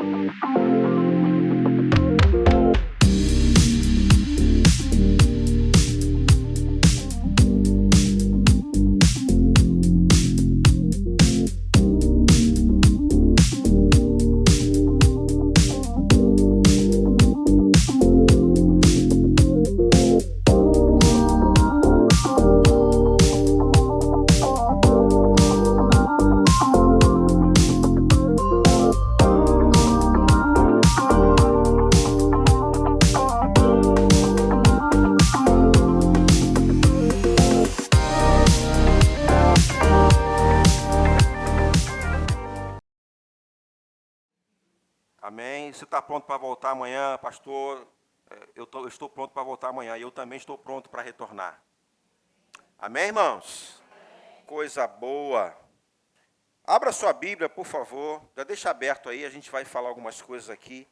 Amém? Você está pronto para voltar amanhã, pastor? Eu estou pronto para voltar amanhã e eu também estou pronto para retornar. Amém, irmãos? Amém. Coisa boa. Abra sua Bíblia, por favor. Já deixa aberto aí, a gente vai falar algumas coisas aqui.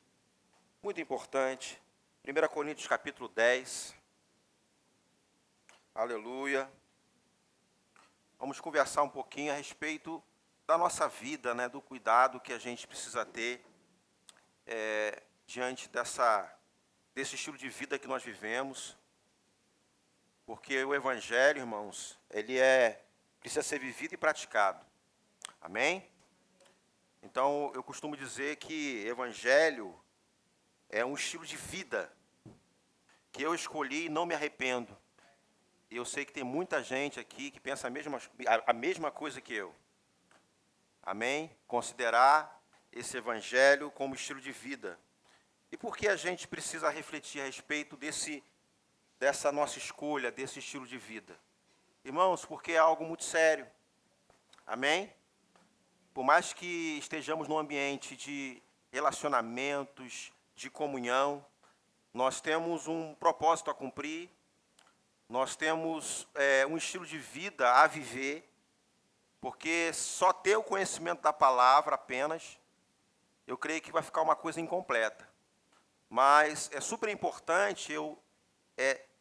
Muito importante. 1 Coríntios capítulo 10. Aleluia. Vamos conversar um pouquinho a respeito da nossa vida, né, do cuidado que a gente precisa ter diante desse estilo de vida que nós vivemos, porque o Evangelho, irmãos, ele precisa ser vivido e praticado. Amém? Então, eu costumo dizer que Evangelho é um estilo de vida que eu escolhi e não me arrependo. E eu sei que tem muita gente aqui que pensa a mesma coisa que eu. Amém? Considerar esse Evangelho como estilo de vida. E por que a gente precisa refletir a respeito dessa nossa escolha, desse estilo de vida? Irmãos, porque é algo muito sério. Amém? Por mais que estejamos num ambiente de relacionamentos, de comunhão, nós temos um propósito a cumprir, nós temos um estilo de vida a viver, porque só ter o conhecimento da palavra apenas, eu creio que vai ficar uma coisa incompleta. Mas é super importante eu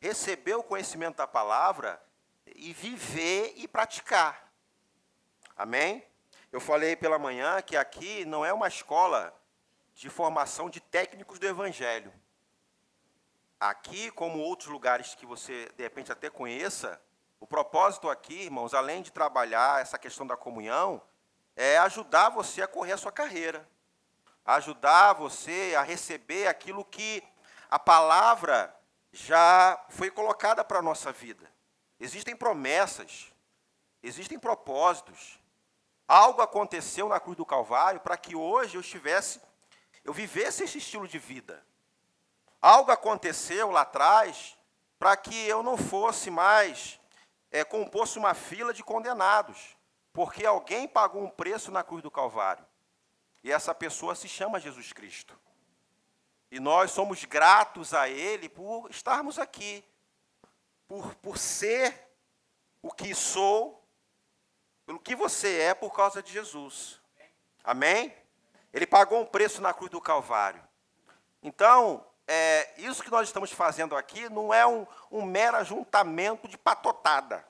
receber o conhecimento da palavra e viver e praticar. Amém? Eu falei pela manhã que aqui não é uma escola de formação de técnicos do Evangelho. Aqui, como outros lugares que você, de repente, até conheça, o propósito aqui, irmãos, além de trabalhar essa questão da comunhão, é ajudar você a correr a sua carreira. Ajudar você a receber aquilo que a palavra já foi colocada para a nossa vida. Existem promessas, existem propósitos. Algo aconteceu na cruz do Calvário para que hoje eu vivesse esse estilo de vida. Algo aconteceu lá atrás para que eu não fosse mais composto uma fila de condenados, porque alguém pagou um preço na cruz do Calvário. E essa pessoa se chama Jesus Cristo. E nós somos gratos a Ele por estarmos aqui, por ser o que sou, pelo que você é por causa de Jesus. Amém? Ele pagou um preço na cruz do Calvário. Então, isso que nós estamos fazendo aqui não é um mero ajuntamento de patotada.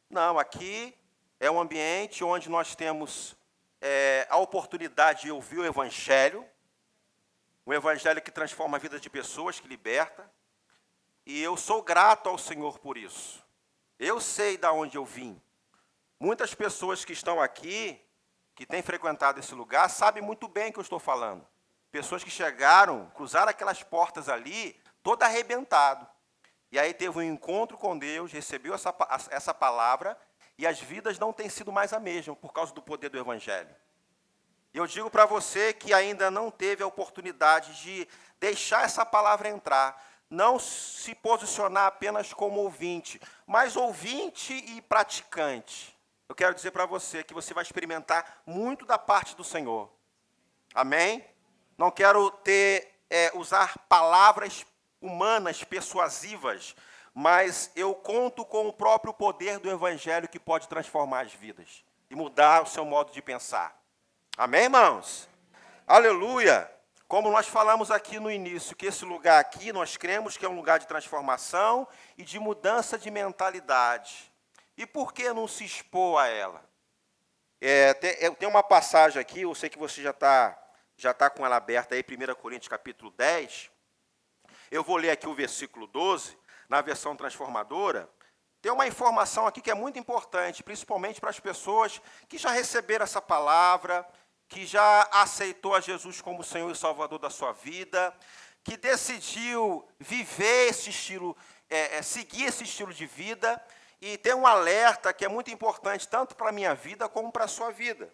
Não, aqui é um ambiente onde nós temos a oportunidade de ouvir o Evangelho, um Evangelho que transforma a vida de pessoas, que liberta, e eu sou grato ao Senhor por isso. Eu sei de onde eu vim. Muitas pessoas que estão aqui, que têm frequentado esse lugar, sabem muito bem o que eu estou falando. Pessoas que chegaram, cruzaram aquelas portas ali, todo arrebentado. E aí teve um encontro com Deus, recebeu essa palavra, e as vidas não têm sido mais a mesma, por causa do poder do Evangelho. Eu digo para você que ainda não teve a oportunidade de deixar essa palavra entrar, não se posicionar apenas como ouvinte, mas ouvinte e praticante. Eu quero dizer para você que você vai experimentar muito da parte do Senhor. Amém? Não quero usar palavras humanas, persuasivas, mas eu conto com o próprio poder do Evangelho que pode transformar as vidas e mudar o seu modo de pensar. Amém, irmãos? Aleluia! Como nós falamos aqui no início, que esse lugar aqui, nós cremos que é um lugar de transformação e de mudança de mentalidade. E por que não se expor a ela? Tem uma passagem aqui, eu sei que você já está já está com ela aberta aí, 1 Coríntios capítulo 10, eu vou ler aqui o versículo 12, na versão transformadora. Tem uma informação aqui que é muito importante, principalmente para as pessoas que já receberam essa palavra, que já aceitou a Jesus como Senhor e Salvador da sua vida, que decidiu viver esse estilo, seguir esse estilo de vida, e tem um alerta que é muito importante, tanto para a minha vida como para a sua vida,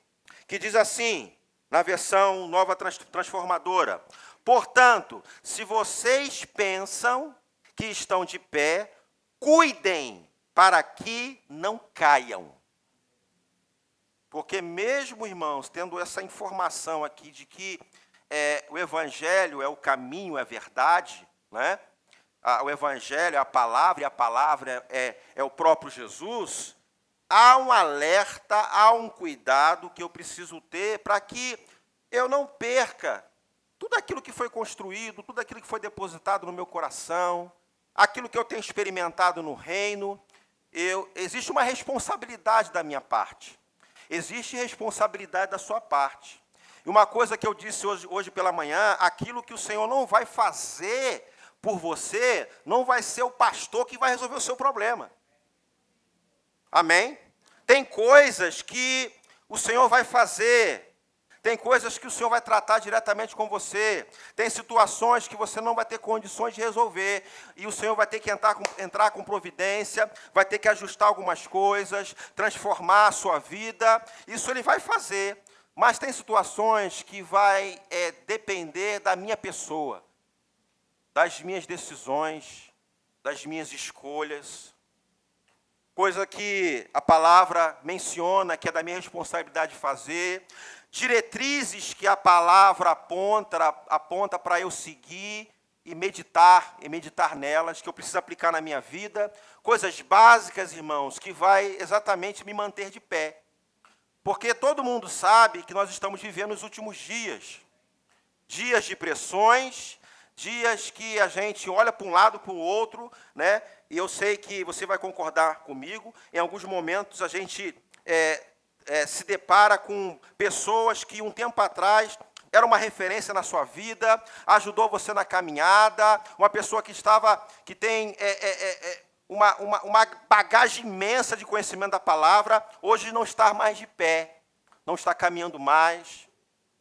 que diz assim, na versão nova transformadora: portanto, se vocês pensam que estão de pé, cuidem para que não caiam. Porque mesmo, irmãos, tendo essa informação aqui de que o Evangelho é o caminho, é a verdade, né? O Evangelho é a palavra, e a palavra é o próprio Jesus, há um alerta, há um cuidado que eu preciso ter para que eu não perca tudo aquilo que foi construído, tudo aquilo que foi depositado no meu coração, aquilo que eu tenho experimentado no reino. Existe uma responsabilidade da minha parte. Existe responsabilidade da sua parte. E uma coisa que eu disse hoje pela manhã, aquilo que o Senhor não vai fazer por você, não vai ser o pastor que vai resolver o seu problema. Amém? Tem coisas que o Senhor vai fazer, tem coisas que o Senhor vai tratar diretamente com você, tem situações que você não vai ter condições de resolver, e o Senhor vai ter que entrar com providência, vai ter que ajustar algumas coisas, transformar a sua vida, isso Ele vai fazer. Mas tem situações que vai depender da minha pessoa, das minhas decisões, das minhas escolhas, coisa que a palavra menciona, que é da minha responsabilidade fazer, diretrizes que a palavra aponta para eu seguir e meditar nelas, que eu preciso aplicar na minha vida, coisas básicas, irmãos, que vai exatamente me manter de pé. Porque todo mundo sabe que nós estamos vivendo os últimos dias. Dias de pressões, dias que a gente olha para um lado, para o outro, né? E eu sei que você vai concordar comigo. Em alguns momentos a gente se depara com pessoas que um tempo atrás era uma referência na sua vida, ajudou você na caminhada, uma pessoa que tem uma bagagem imensa de conhecimento da palavra, hoje não está mais de pé, não está caminhando mais.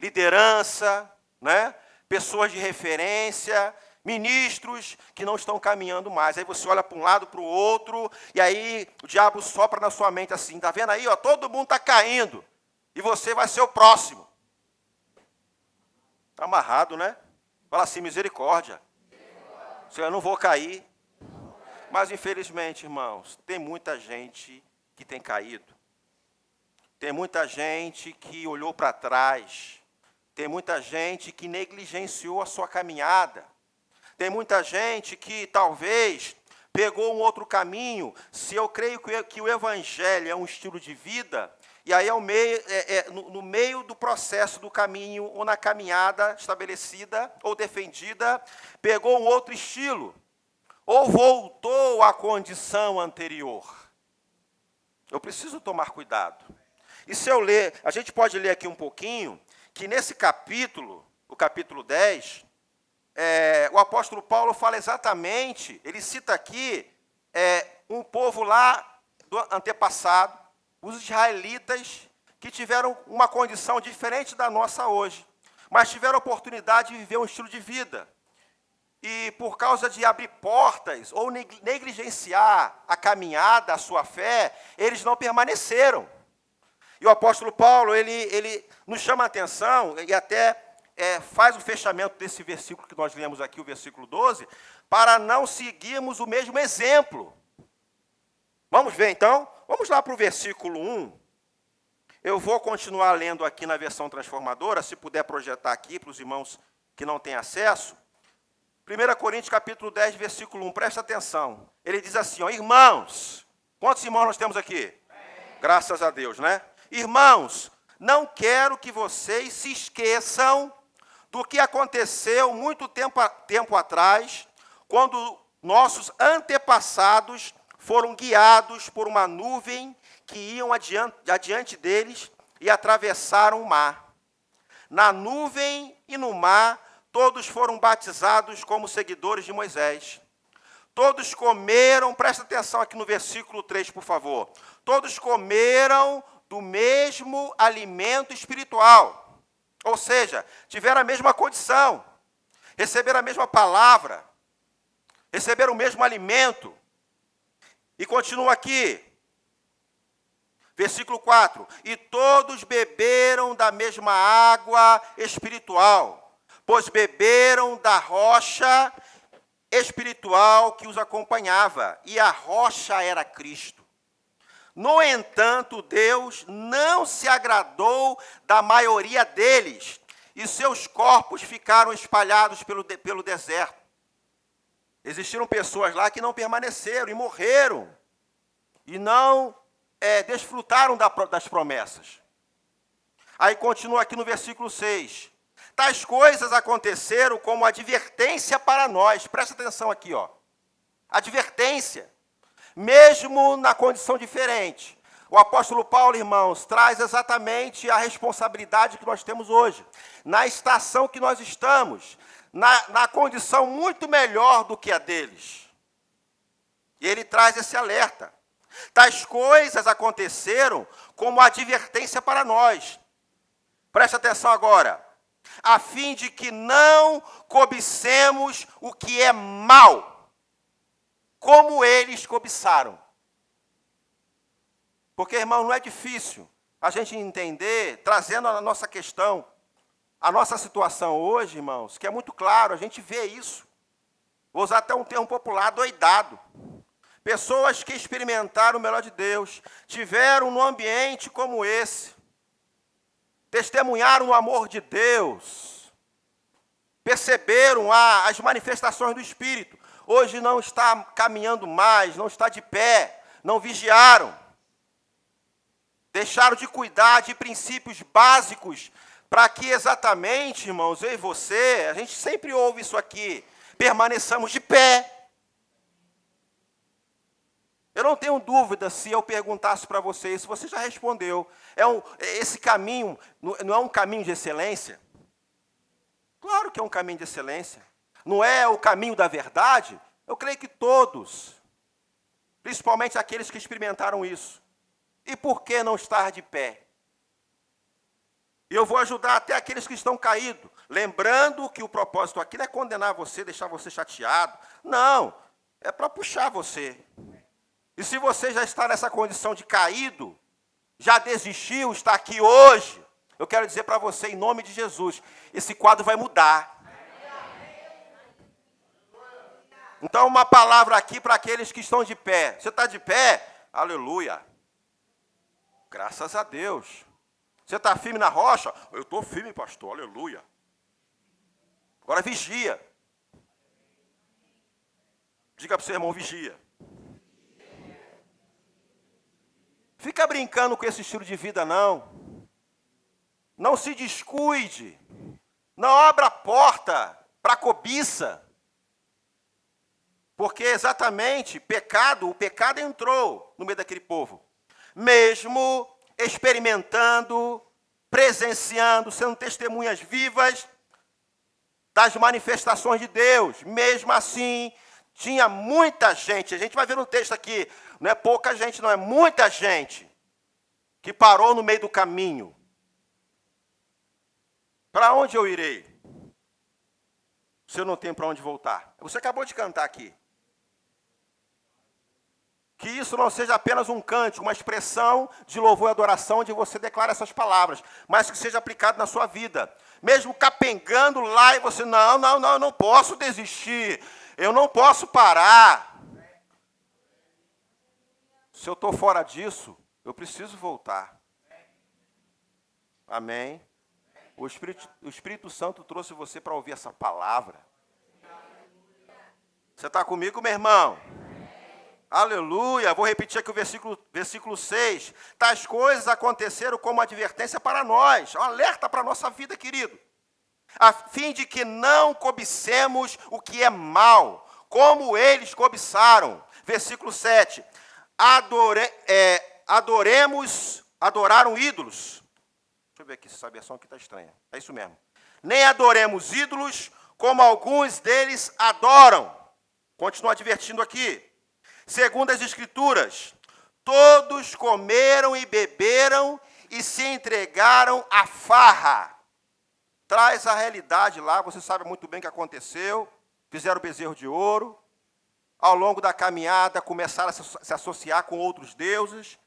Liderança, né? Pessoas de referência, ministros que não estão caminhando mais. Aí você olha para um lado, para o outro, e aí o diabo sopra na sua mente assim, está vendo aí? Ó, todo mundo está caindo, e você vai ser o próximo. Está amarrado, né? Fala assim, misericórdia. Eu não vou cair. Mas, infelizmente, irmãos, tem muita gente que tem caído. Tem muita gente que olhou para trás. Tem muita gente que negligenciou a sua caminhada. Tem muita gente que, talvez, pegou um outro caminho. Se eu creio que o Evangelho é um estilo de vida, e aí no meio do processo do caminho, ou na caminhada estabelecida ou defendida, pegou um outro estilo, ou voltou à condição anterior. Eu preciso tomar cuidado. E se eu ler, a gente pode ler aqui um pouquinho, que nesse capítulo, o capítulo 10, o apóstolo Paulo fala exatamente, ele cita aqui um povo lá do antepassado, os israelitas, que tiveram uma condição diferente da nossa hoje, mas tiveram a oportunidade de viver um estilo de vida. E por causa de abrir portas ou negligenciar a caminhada, a sua fé, eles não permaneceram. E o apóstolo Paulo, ele nos chama a atenção e até faz o fechamento desse versículo que nós lemos aqui, o versículo 12, para não seguirmos o mesmo exemplo. Vamos ver então? Vamos lá para o versículo 1. Eu vou continuar lendo aqui na versão transformadora, se puder projetar aqui para os irmãos que não têm acesso. 1 Coríntios capítulo 10, versículo 1, presta atenção. Ele diz assim, ó, irmãos, quantos irmãos nós temos aqui? Graças a Deus, né? Irmãos, não quero que vocês se esqueçam do que aconteceu muito tempo atrás, quando nossos antepassados foram guiados por uma nuvem que iam adiante deles e atravessaram o mar. Na nuvem e no mar, todos foram batizados como seguidores de Moisés. Todos comeram, presta atenção aqui no versículo 3, por favor. Todos comeram do mesmo alimento espiritual. Ou seja, tiveram a mesma condição, receberam a mesma palavra, receberam o mesmo alimento. E continua aqui, versículo 4. E todos beberam da mesma água espiritual, pois beberam da rocha espiritual que os acompanhava, e a rocha era Cristo. No entanto, Deus não se agradou da maioria deles, e seus corpos ficaram espalhados pelo deserto. Existiram pessoas lá que não permaneceram e morreram, e não desfrutaram das promessas. Aí continua aqui no versículo 6. Tais coisas aconteceram como advertência para nós. Presta atenção aqui, ó. Advertência. Mesmo na condição diferente. O apóstolo Paulo, irmãos, traz exatamente a responsabilidade que nós temos hoje. Na estação que nós estamos. Na condição muito melhor do que a deles. E ele traz esse alerta. Tais coisas aconteceram como advertência para nós. Presta atenção agora. A fim de que não cobicemos o que é mal, como eles cobiçaram. Porque, irmão, não é difícil a gente entender, trazendo a nossa questão, a nossa situação hoje, irmãos, que é muito claro, a gente vê isso. Vou usar até um termo popular, doidado. Pessoas que experimentaram o melhor de Deus, tiveram num ambiente como esse, testemunharam o amor de Deus, perceberam as manifestações do Espírito, hoje não está caminhando mais, não está de pé, não vigiaram, deixaram de cuidar de princípios básicos, para que exatamente, irmãos, eu e você, a gente sempre ouve isso aqui, permaneçamos de pé. Eu não tenho dúvida se eu perguntasse para você, se você já respondeu, esse caminho não é um caminho de excelência? Claro que é um caminho de excelência. Não é o caminho da verdade? Eu creio que todos, principalmente aqueles que experimentaram isso. E por que não estar de pé? E eu vou ajudar até aqueles que estão caídos, lembrando que o propósito aqui não é condenar você, deixar você chateado. Não, é para puxar você. E se você já está nessa condição de caído, já desistiu, está aqui hoje, eu quero dizer para você, em nome de Jesus, esse quadro vai mudar. Então, uma palavra aqui para aqueles que estão de pé. Você está de pé? Aleluia. Graças a Deus. Você está firme na rocha? Eu estou firme, pastor, aleluia. Agora vigia. Diga para o seu irmão, vigia. Fica brincando com esse estilo de vida, não. Não se descuide. Não abra a porta para a cobiça. Porque exatamente o pecado entrou no meio daquele povo. Mesmo experimentando, presenciando, sendo testemunhas vivas das manifestações de Deus. Mesmo assim, tinha muita gente. A gente vai ver no texto aqui, não é pouca gente, não, é muita gente que parou no meio do caminho. Para onde eu irei? Se eu não tenho para onde voltar. Você acabou de cantar aqui. Que isso não seja apenas um cântico, uma expressão de louvor e adoração, onde você declara essas palavras, mas que seja aplicado na sua vida. Mesmo capengando lá e você, eu não posso desistir, eu não posso parar. Se eu estou fora disso, eu preciso voltar. Amém? O Espírito Santo trouxe você para ouvir essa palavra. Você está comigo, meu irmão? Aleluia, vou repetir aqui o versículo 6. Tais coisas aconteceram como advertência para nós, um alerta para a nossa vida, querido. A fim de que não cobicemos o que é mal, como eles cobiçaram. Versículo 7. Adoraram ídolos. Deixa eu ver aqui, essa versão aqui está estranha. É isso mesmo. nem adoremos ídolos, como alguns deles adoram. Continua advertindo aqui. Segundo as Escrituras, todos comeram e beberam e se entregaram à farra. Traz a realidade lá, você sabe muito bem o que aconteceu. Fizeram o bezerro de ouro. Ao longo da caminhada, começaram a se associar com outros deuses,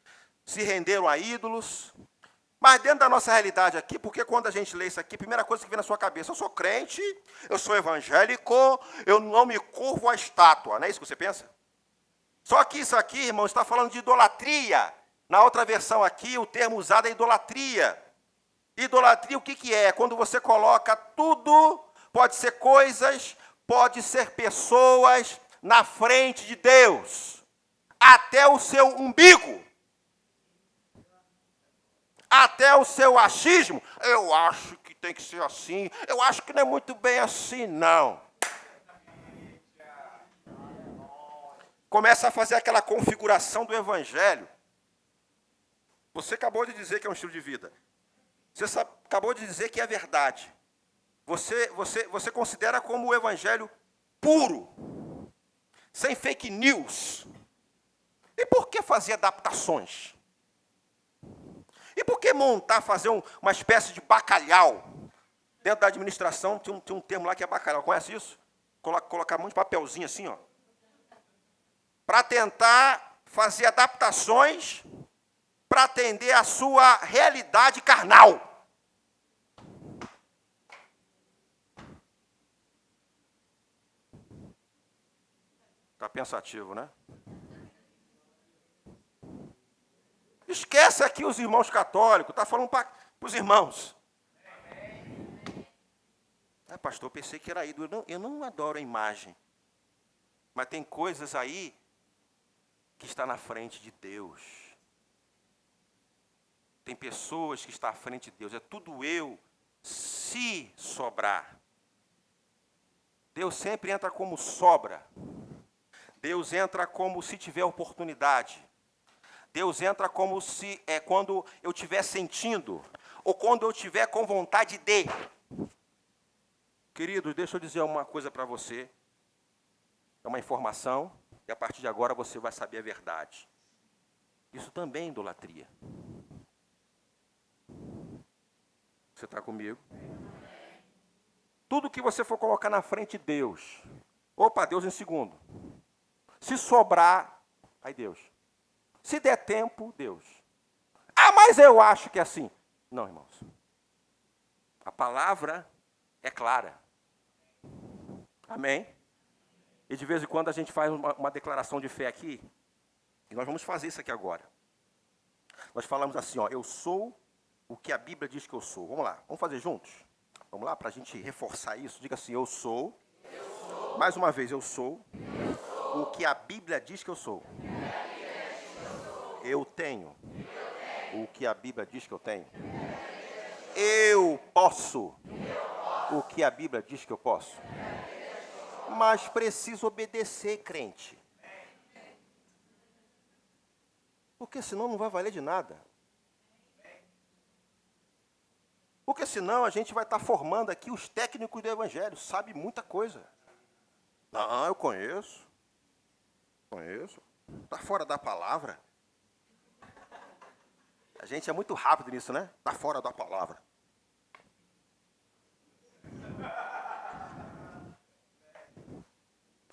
se renderam a ídolos. Mas dentro da nossa realidade aqui, porque quando a gente lê isso aqui, a primeira coisa que vem na sua cabeça, eu sou crente, eu sou evangélico, eu não me curvo à estátua, não é isso que você pensa? Só que isso aqui, irmão, está falando de idolatria. Na outra versão aqui, o termo usado é idolatria. Idolatria, o que é? Quando você coloca tudo, pode ser coisas, pode ser pessoas, na frente de Deus, até o seu umbigo, até o seu achismo. Eu acho que tem que ser assim, eu acho que não é muito bem assim, não. Começa a fazer aquela configuração do evangelho. Você acabou de dizer que é um estilo de vida. Você acabou de dizer que é verdade. Você considera como o evangelho puro, sem fake news. E por que fazer adaptações? E por que fazer uma espécie de bacalhau? Dentro da administração tem um termo lá que é bacalhau. Conhece isso? Colocar um monte de papelzinho assim, ó. Para tentar fazer adaptações para atender a sua realidade carnal. Está pensativo, né? Esquece aqui os irmãos católicos, está falando para os irmãos. Pastor, eu pensei que era ídolo. Eu não adoro a imagem. Mas tem coisas aí que está na frente de Deus. Tem pessoas que estão à frente de Deus. É tudo eu, se sobrar. Deus sempre entra como sobra. Deus entra como se tiver oportunidade. Deus entra como se quando eu estiver sentindo, ou quando eu estiver com vontade de. Queridos, deixa eu dizer uma coisa para você. É uma informação, e a partir de agora você vai saber a verdade. Isso também é idolatria. Você está comigo? Tudo que você for colocar na frente de Deus. Opa, Deus em segundo. Se sobrar, aí Deus. Se der tempo, Deus. Ah, mas eu acho que é assim. Não, irmãos. A palavra é clara. Amém? E de vez em quando a gente faz uma declaração de fé aqui. E nós vamos fazer isso aqui agora. Nós falamos assim, ó, eu sou o que a Bíblia diz que eu sou. Vamos lá, vamos fazer juntos? Vamos lá, para a gente reforçar isso. Diga assim, eu sou. Mais uma vez, eu sou o que a Bíblia diz que eu sou. Eu tenho o que a Bíblia diz que eu tenho. Eu posso o que a Bíblia diz que eu posso. Mas preciso obedecer, crente. Porque senão não vai valer de nada. Porque senão a gente vai estar formando aqui os técnicos do Evangelho. Sabe muita coisa. Não, eu conheço. Conheço. Está fora da palavra. A gente é muito rápido nisso, né? Está fora da palavra.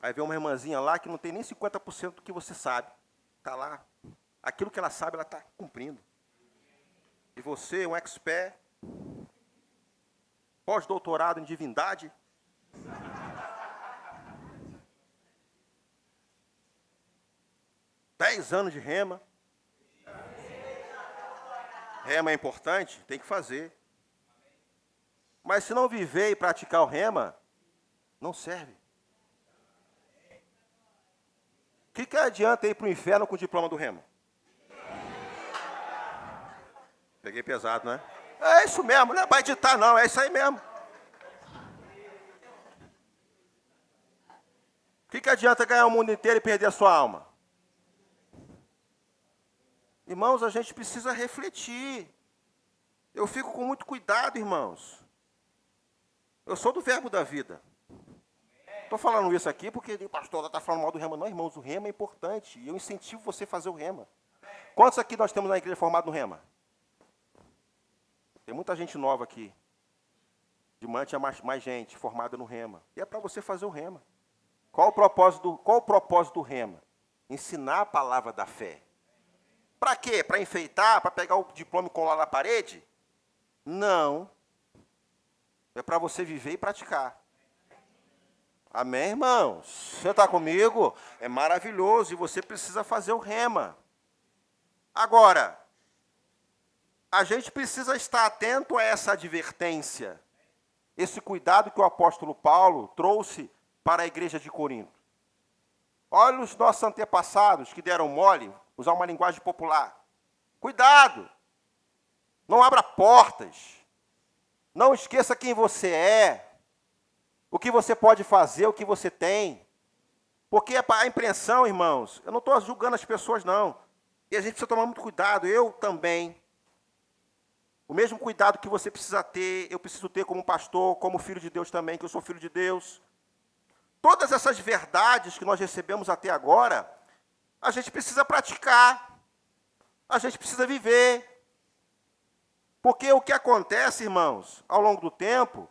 Aí vem uma irmãzinha lá que não tem nem 50% do que você sabe. Está lá. Aquilo que ela sabe, ela está cumprindo. E você, um expert, pós-doutorado em divindade. Dez anos de rema. Rema é importante? Tem que fazer. Mas se não viver e praticar o rema, não serve. O que adianta ir para o inferno com o diploma do rema? Peguei pesado, né? É isso mesmo, não é para editar não, é isso aí mesmo. O que adianta ganhar o mundo inteiro e perder a sua alma? Irmãos, a gente precisa refletir. Eu fico com muito cuidado, irmãos. Eu sou do verbo da vida. Estou falando isso aqui porque o pastor está falando mal do rema. Não, irmãos, o rema é importante. E eu incentivo você a fazer o rema. Quantos aqui nós temos na igreja formado no rema? Tem muita gente nova aqui. De manhã tinha mais gente formada no rema. E é para você fazer o rema. Qual o propósito do rema? Ensinar a palavra da fé. Para quê? Para enfeitar? Para pegar o diploma e colar na parede? Não. É para você viver e praticar. Amém, irmãos? Você está comigo? É maravilhoso e você precisa fazer o rema. Agora, a gente precisa estar atento a essa advertência, esse cuidado que o apóstolo Paulo trouxe para a igreja de Corinto. Olha os nossos antepassados que deram mole, usar uma linguagem popular. Cuidado! Não abra portas. Não esqueça quem você é, o que você pode fazer, o que você tem. Porque a impressão, irmãos, eu não estou julgando as pessoas, não. E a gente precisa tomar muito cuidado, eu também. O mesmo cuidado que você precisa ter, eu preciso ter como pastor, como filho de Deus também, que eu sou filho de Deus. Todas essas verdades que nós recebemos até agora, a gente precisa praticar, a gente precisa viver. Porque o que acontece, irmãos, ao longo do tempo,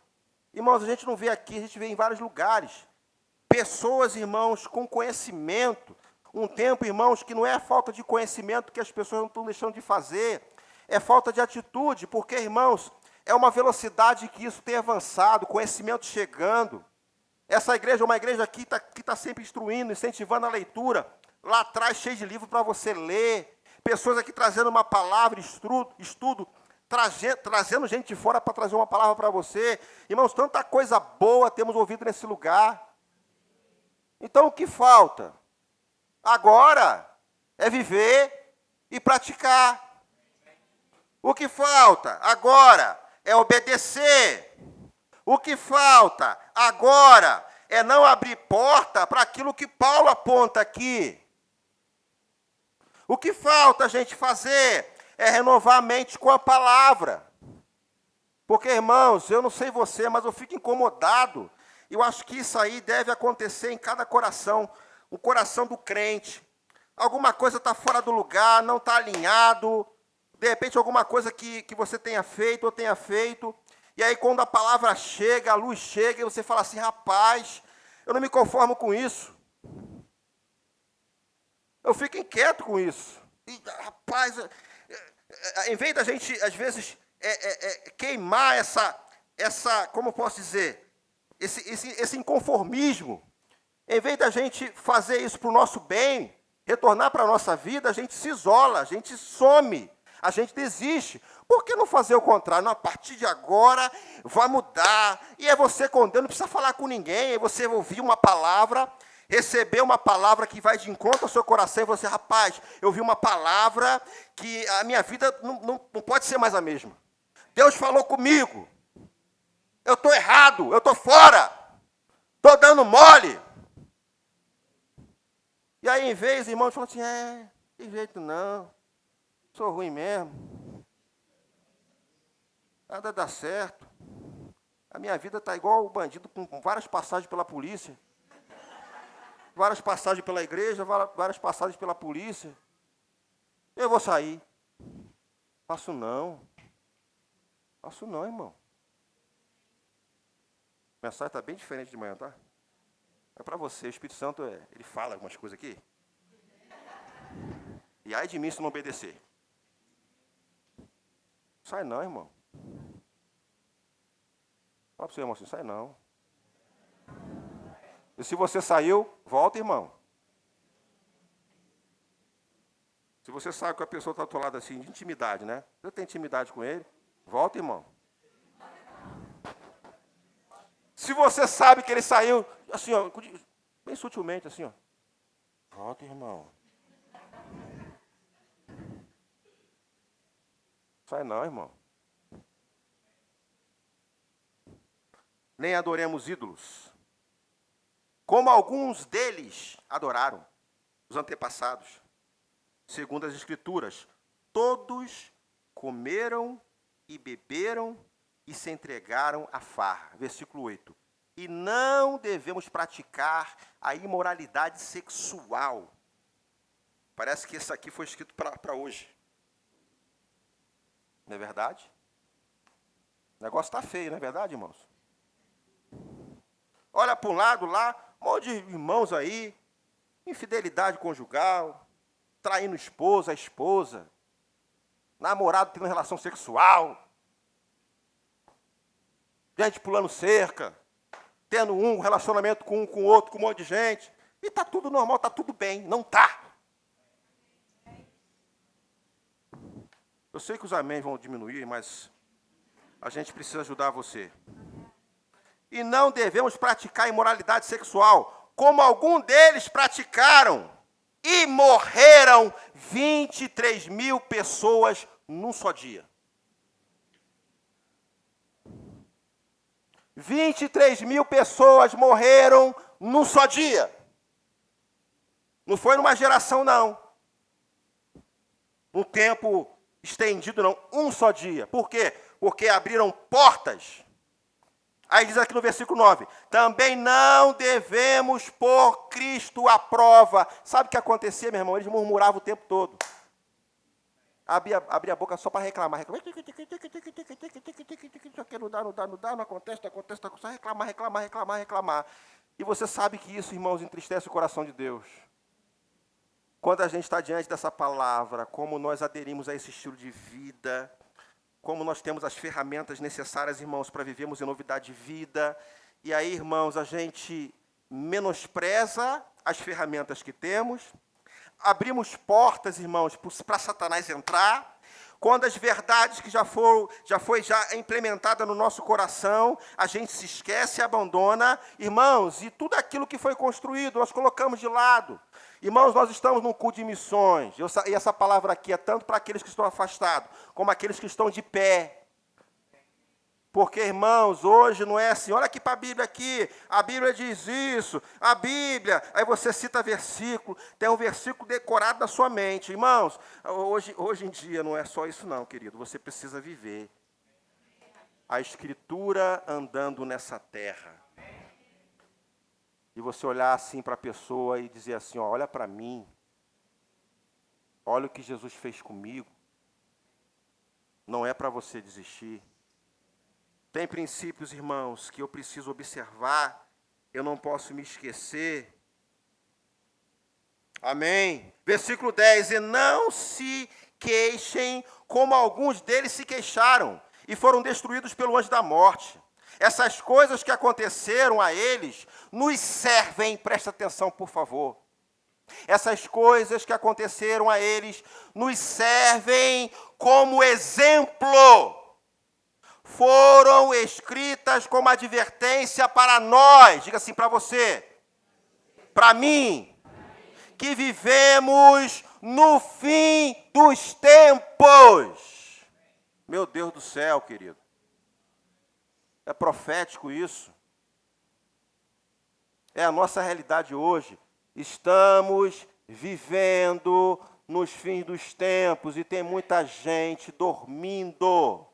irmãos, a gente não vê aqui, a gente vê em vários lugares. Pessoas, irmãos, com conhecimento. Um tempo, irmãos, que não é a falta de conhecimento que as pessoas não estão deixando de fazer, é falta de atitude, porque, irmãos, é uma velocidade que isso tem avançado, conhecimento chegando. Essa igreja é uma igreja que está sempre instruindo, incentivando a leitura. Lá atrás, cheio de livro para você ler. Pessoas aqui trazendo uma palavra, estudo, trazendo gente de fora para trazer uma palavra para você. Irmãos, tanta coisa boa temos ouvido nesse lugar. Então, o que falta? Agora é viver e praticar. O que falta agora é obedecer. O que falta agora é não abrir porta para aquilo que Paulo aponta aqui. O que falta a gente fazer é renovar a mente com a palavra. Porque, irmãos, eu não sei você, mas eu fico incomodado. Eu acho que isso aí deve acontecer em cada coração. O coração do crente. Alguma coisa está fora do lugar, não está alinhado. De repente, alguma coisa que você tenha feito ou tenha feito. E aí, quando a palavra chega, a luz chega, e você fala assim, rapaz, eu não me conformo com isso. Eu fico inquieto com isso. E, rapaz, em vez da gente, às vezes, queimar essa, como eu posso dizer, esse inconformismo, em vez da gente fazer isso para o nosso bem, retornar para a nossa vida, a gente se isola, a gente some, a gente desiste. Por que não fazer o contrário? Não, a partir de agora vai mudar. E é você com Deus, não precisa falar com ninguém. É você ouvir uma palavra, receber uma palavra que vai de encontro ao seu coração. E você, rapaz, eu ouvi uma palavra que a minha vida não pode ser mais a mesma. Deus falou comigo. Eu estou errado, eu estou fora. Estou dando mole. E aí, em vez, irmão, falou assim, de jeito não. Sou ruim mesmo. Nada dá certo. A minha vida está igual o bandido, com várias passagens pela polícia. Várias passagens pela igreja, várias passagens pela polícia. Eu vou sair. Faço não. Faço não, irmão. A mensagem está bem diferente de manhã, tá? É para você, o Espírito Santo, ele fala algumas coisas aqui. E ai de mim se não obedecer. Sai não, irmão. Fala para o seu irmão assim, sai não. E se você saiu, volta, irmão. Se você sabe que a pessoa está do lado assim, de intimidade, né? Você tem intimidade com ele, volta, irmão. Se você sabe que ele saiu, assim, ó, bem sutilmente, assim, ó. Volta, irmão. Sai não, irmão. Nem adoremos ídolos, como alguns deles adoraram, os antepassados. Segundo as Escrituras, todos comeram e beberam e se entregaram à farra. Versículo 8. E não devemos praticar a imoralidade sexual. Parece que isso aqui foi escrito para hoje. Não é verdade? O negócio está feio, não é verdade, irmãos? Olha para um lado lá, um monte de irmãos aí, infidelidade conjugal, traindo a esposa, namorado tendo relação sexual, gente pulando cerca, tendo um relacionamento com o outro, com um monte de gente, e está tudo normal, está tudo bem. Não está. Eu sei que os amém vão diminuir, mas a gente precisa ajudar você. E não devemos praticar imoralidade sexual, como algum deles praticaram, e morreram 23 mil pessoas num só dia. 23 mil pessoas morreram num só dia. Não foi numa geração, não. Num tempo estendido, não. Um só dia. Por quê? Porque abriram portas. Aí diz aqui no versículo 9. Também não devemos pôr Cristo à prova. Sabe o que acontecia, meu irmão? Eles murmuravam o tempo todo. Abria a boca só para reclamar. Não dá, não acontece, só reclamar. E você sabe que isso, irmãos, entristece o coração de Deus. Quando a gente está diante dessa palavra, como nós aderimos a esse estilo de vida, como nós temos as ferramentas necessárias, irmãos, para vivermos em novidade de vida. E aí, irmãos, a gente menospreza as ferramentas que temos, abrimos portas, irmãos, para Satanás entrar. Quando as verdades que já foi implementada no nosso coração, a gente se esquece e abandona, irmãos, e tudo aquilo que foi construído, nós colocamos de lado. Irmãos, nós estamos num culto de missões, e essa palavra aqui é tanto para aqueles que estão afastados, como aqueles que estão de pé. Porque, irmãos, hoje não é assim, olha aqui para a Bíblia diz isso, a Bíblia, aí você cita versículo, tem um versículo decorado na sua mente. Irmãos, hoje em dia não é só isso não, querido, você precisa viver a Escritura andando nessa terra. E você olhar assim para a pessoa e dizer assim, ó, olha para mim, olha o que Jesus fez comigo, não é para você desistir. Tem princípios, irmãos, que eu preciso observar, eu não posso me esquecer. Amém? Versículo 10, e não se queixem como alguns deles se queixaram e foram destruídos pelo anjo da morte. Essas coisas que aconteceram a eles nos servem, presta atenção, por favor. Essas coisas que aconteceram a eles nos servem como exemplo. Foram escritas como advertência para nós, diga assim para você, para mim, que vivemos no fim dos tempos. Meu Deus do céu, querido. É profético isso. É a nossa realidade hoje. Estamos vivendo nos fins dos tempos e tem muita gente dormindo.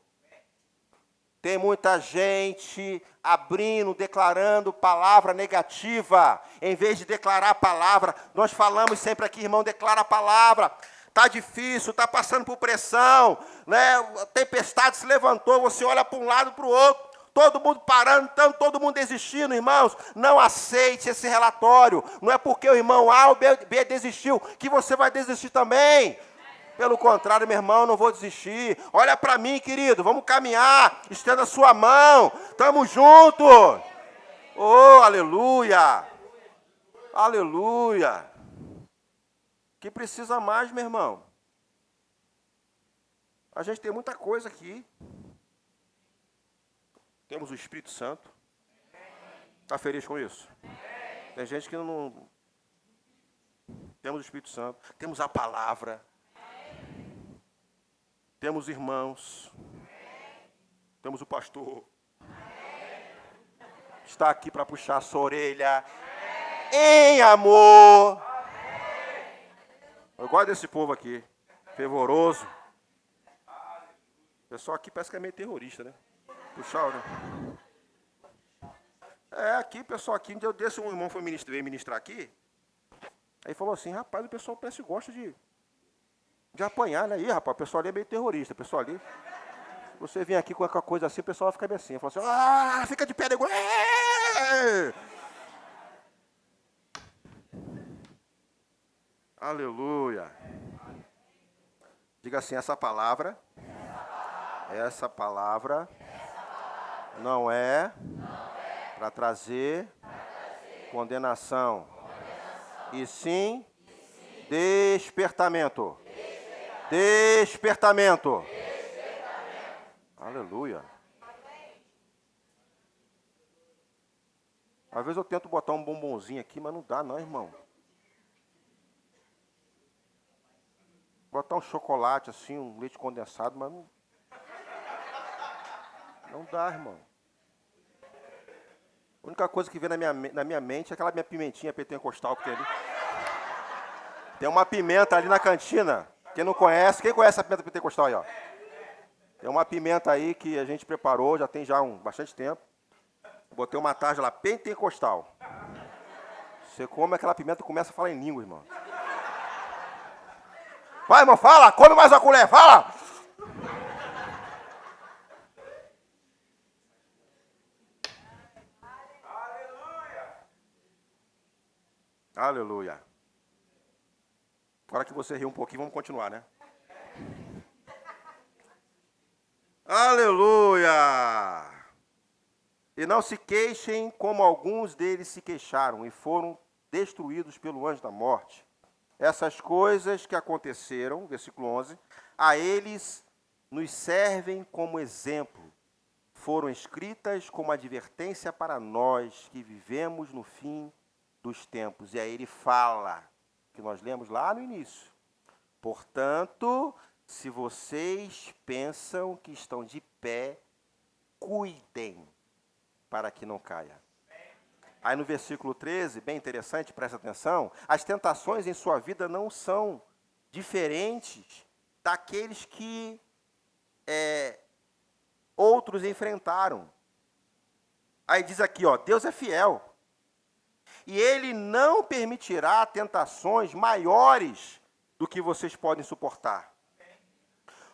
Tem muita gente abrindo, declarando palavra negativa, em vez de declarar a palavra. Nós falamos sempre aqui, irmão, declara a palavra. Está difícil, está passando por pressão, né? A tempestade se levantou, você olha para um lado e para o outro, todo mundo parando, todo mundo desistindo, irmãos. Não aceite esse relatório. Não é porque o irmão A ou B desistiu que você vai desistir também. Pelo contrário, meu irmão, não vou desistir. Olha para mim, querido, vamos caminhar. Estenda a sua mão. Estamos juntos. Oh, aleluia. Aleluia. Que precisa mais, meu irmão? A gente tem muita coisa aqui. Temos o Espírito Santo. Está feliz com isso? Tem gente que não... Temos o Espírito Santo. Temos a palavra. Temos irmãos, temos o pastor, está aqui para puxar a sua orelha, em amor. Eu gosto desse povo aqui, fervoroso. O pessoal aqui parece que é meio terrorista, né? Puxar, né? Aqui, pessoal, aqui, um dia desse, um irmão veio ministrar aqui, aí falou assim, rapaz, o pessoal parece que gosta de apanhar, né? Ih, rapaz, o pessoal ali é meio terrorista, o pessoal ali, se você vir aqui com alguma coisa assim, o pessoal vai ficar bem assim, fala assim, fica de pé, nego. Aleluia. Diga assim, essa palavra não é para trazer condenação, e sim despertamento. Despertamento. Aleluia. Às vezes eu tento botar um bombonzinho aqui, mas não dá não, irmão. Botar um chocolate assim, um leite condensado, mas não dá, irmão. A única coisa que vem na minha mente é aquela minha pimentinha pentecostal que tem ali. Tem uma pimenta ali na cantina. Quem não conhece, quem conhece a pimenta pentecostal aí, ó? Tem uma pimenta aí que a gente preparou, já tem bastante tempo. Botei uma tarja lá, pentecostal. Você come aquela pimenta e começa a falar em língua, irmão. Vai, irmão, fala, come mais uma colher, fala! Aleluia. Agora que você riu um pouquinho, vamos continuar, né? Aleluia! E não se queixem como alguns deles se queixaram e foram destruídos pelo anjo da morte. Essas coisas que aconteceram, versículo 11, a eles nos servem como exemplo. Foram escritas como advertência para nós que vivemos no fim dos tempos. E aí ele fala, que nós lemos lá no início. Portanto, se vocês pensam que estão de pé, cuidem para que não caia. Aí no versículo 13, bem interessante, presta atenção, as tentações em sua vida não são diferentes daqueles que outros enfrentaram. Aí diz aqui, ó, Deus é fiel. E Ele não permitirá tentações maiores do que vocês podem suportar.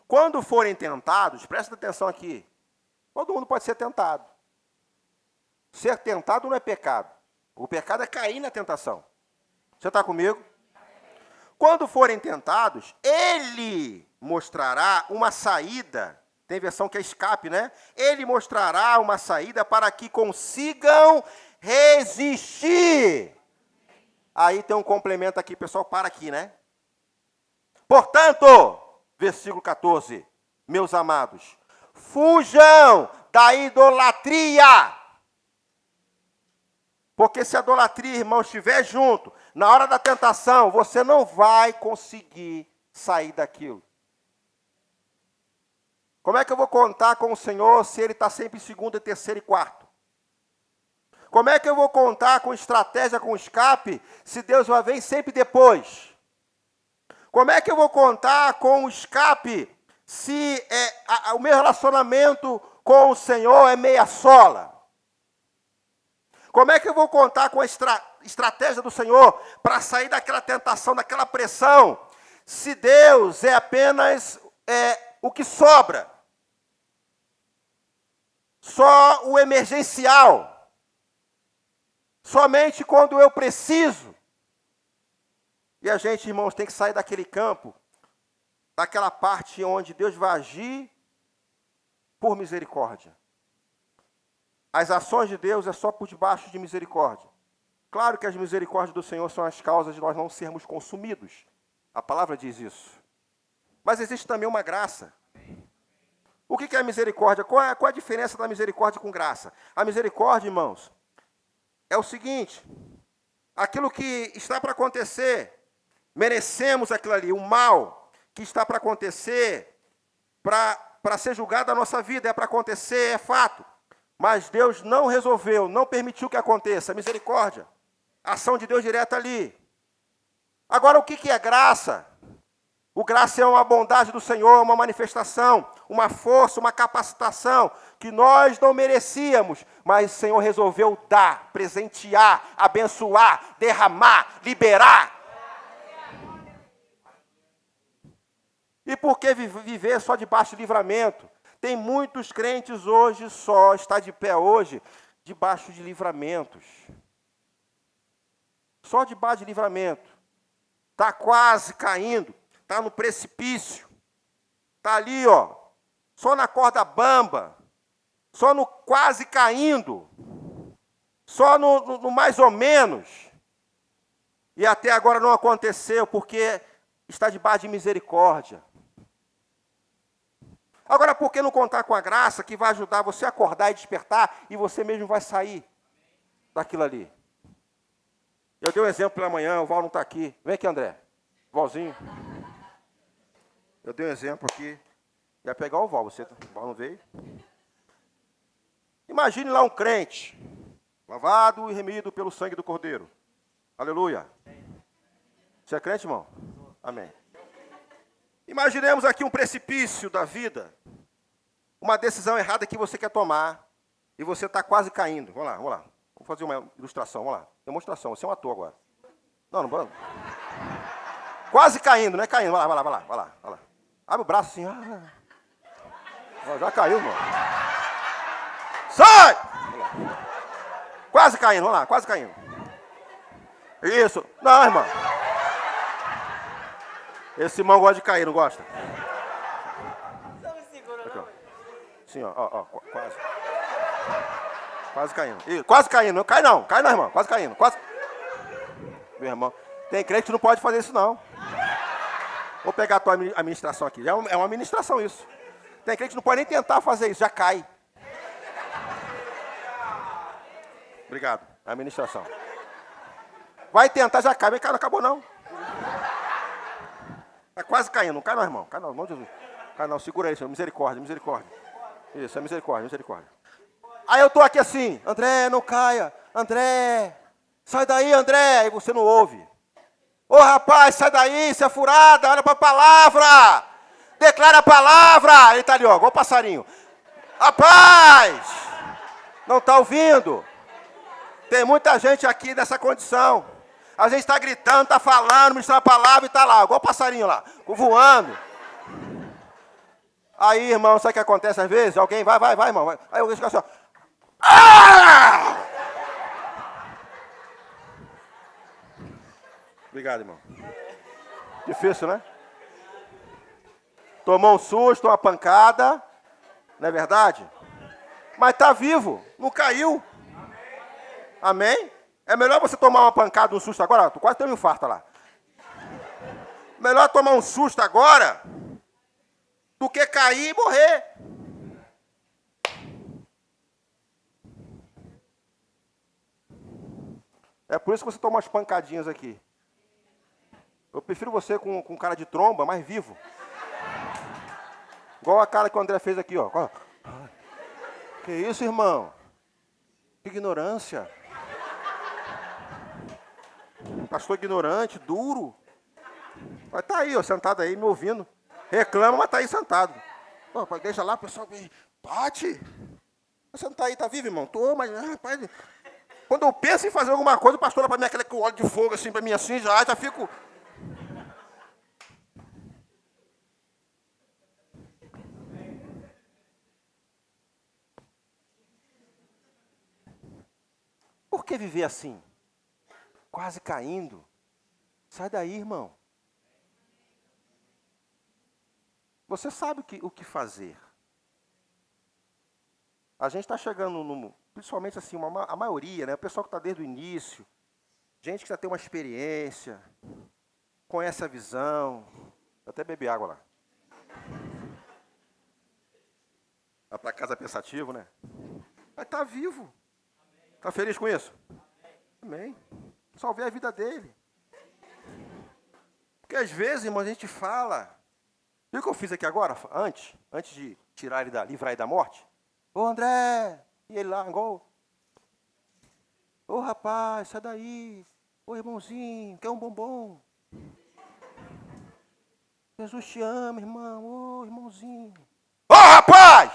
Quando forem tentados, presta atenção aqui, todo mundo pode ser tentado. Ser tentado não é pecado. O pecado é cair na tentação. Você está comigo? Quando forem tentados, Ele mostrará uma saída. Tem versão que é escape, né? Ele mostrará uma saída para que consigam resistir. Aí tem um complemento aqui, pessoal, para aqui, né? Portanto, versículo 14, meus amados, fujam da idolatria. Porque se a idolatria, irmão, estiver junto, na hora da tentação, você não vai conseguir sair daquilo. Como é que eu vou contar com o Senhor se Ele está sempre em segundo, terceiro e quarto? Como é que eu vou contar com estratégia, com escape, se Deus vai vir sempre depois? Como é que eu vou contar com o escape se o meu relacionamento com o Senhor é meia sola? Como é que eu vou contar com a estratégia do Senhor para sair daquela tentação, daquela pressão, se Deus é apenas o que sobra? Só o emergencial. Somente quando eu preciso. E a gente, irmãos, tem que sair daquele campo, daquela parte onde Deus vai agir por misericórdia. As ações de Deus é só por debaixo de misericórdia. Claro que as misericórdias do Senhor são as causas de nós não sermos consumidos. A palavra diz isso. Mas existe também uma graça. O que é a misericórdia? Qual é a diferença da misericórdia com graça? A misericórdia, irmãos, é o seguinte: aquilo que está para acontecer, merecemos aquilo ali, o mal que está para acontecer, para ser julgado a nossa vida, é para acontecer, é fato. Mas Deus não resolveu, não permitiu que aconteça. Misericórdia. A ação de Deus direta ali. Agora, o que é graça? O graça é uma bondade do Senhor, uma manifestação, uma força, uma capacitação que nós não merecíamos, mas o Senhor resolveu dar, presentear, abençoar, derramar, liberar. E por que viver só debaixo de livramento? Tem muitos crentes hoje só, está de pé hoje, debaixo de livramentos. Só debaixo de livramento. Está quase caindo. Está no precipício, está ali, ó, só na corda bamba, só no quase caindo, só no mais ou menos. E até agora não aconteceu, porque está debaixo de misericórdia. Agora, por que não contar com a graça que vai ajudar você a acordar e despertar, e você mesmo vai sair daquilo ali? Eu dei um exemplo pela manhã, o Val não está aqui. Vem aqui, André. Valzinho. Eu dei um exemplo aqui. Ia pegar o Val, o Val não veio. Imagine lá um crente, lavado e remido pelo sangue do Cordeiro. Aleluia. Você é crente, irmão? Amém. Imaginemos aqui um precipício da vida. Uma decisão errada que você quer tomar. E você está quase caindo. Vamos lá, vamos lá. Vamos fazer uma ilustração, vamos lá. Demonstração, você é um ator agora. Não vamos. Quase caindo, não é caindo. Vai lá. Abre o braço assim. Já caiu, irmão. Sai! Quase caindo, vamos lá, quase caindo. Isso. Não, irmão. Esse irmão gosta de cair, não gosta? Não me segura, aqui, não. ó. Sim, ó, quase. Quase caindo. Isso, quase caindo. Não cai não, irmão. Quase caindo. Quase. Meu irmão, tem crente que não pode fazer isso, não. Vou pegar a tua administração aqui. É uma administração isso. Tem crente que não pode nem tentar fazer isso, já cai. Obrigado. Administração. Vai tentar, já cai. Vem cá, não acabou não. Tá quase caindo. Não cai não, irmão. Cai não, irmão de Jesus. Cai não, segura aí, Senhor. Misericórdia. Isso, é misericórdia. Aí eu tô aqui assim. André, não caia. André, sai daí, André. Aí você não ouve. Ô rapaz, sai daí, isso é furada, olha para a palavra. Declara a palavra. Ele está ali, ó, igual passarinho. Rapaz, não está ouvindo. Tem muita gente aqui nessa condição. A gente está gritando, está falando, ministrando a palavra e está lá, igual passarinho lá, voando. Aí, irmão, sabe o que acontece às vezes? Alguém vai, irmão. Vai. Aí eu fico assim, ó. Ah! Obrigado, irmão. Difícil, né? Tomou um susto, uma pancada. Não é verdade? Mas está vivo, não caiu. Amém? É melhor você tomar uma pancada, um susto agora. Tu quase teve um infarto lá. Melhor tomar um susto agora do que cair e morrer. É por isso que você toma umas pancadinhas aqui. Eu prefiro você com cara de tromba, mais vivo. Igual a cara que o André fez aqui, ó. Que isso, irmão? Que ignorância. Pastor ignorante, duro. Mas tá aí, ó, sentado aí, me ouvindo. Reclama, mas tá aí sentado. Pô, deixa lá, o pessoal vem. Bate. Você não tá aí, tá vivo, irmão? Tô, mas, rapaz... Quando eu penso em fazer alguma coisa, o pastor olha pra mim, aquele com óleo de fogo, assim, pra mim, assim, já fico... Por que viver assim? Quase caindo. Sai daí, irmão. Você sabe o que fazer. A gente está chegando, principalmente assim, a maioria, né? O pessoal que está desde o início, gente que já tem uma experiência, conhece a visão. Eu até bebi água lá. Vai para casa pensativo, né? Mas está vivo. Está feliz com isso? Amém. Salvei a vida dele. Porque às vezes, irmão, a gente fala. Viu o que eu fiz aqui agora? Antes de tirar ele livrar ele da morte? Ô André! E ele lá, igual. Ô rapaz, sai daí. Ô irmãozinho, quer um bombom? Jesus te ama, irmão. Ô, irmãozinho. Ô, rapaz!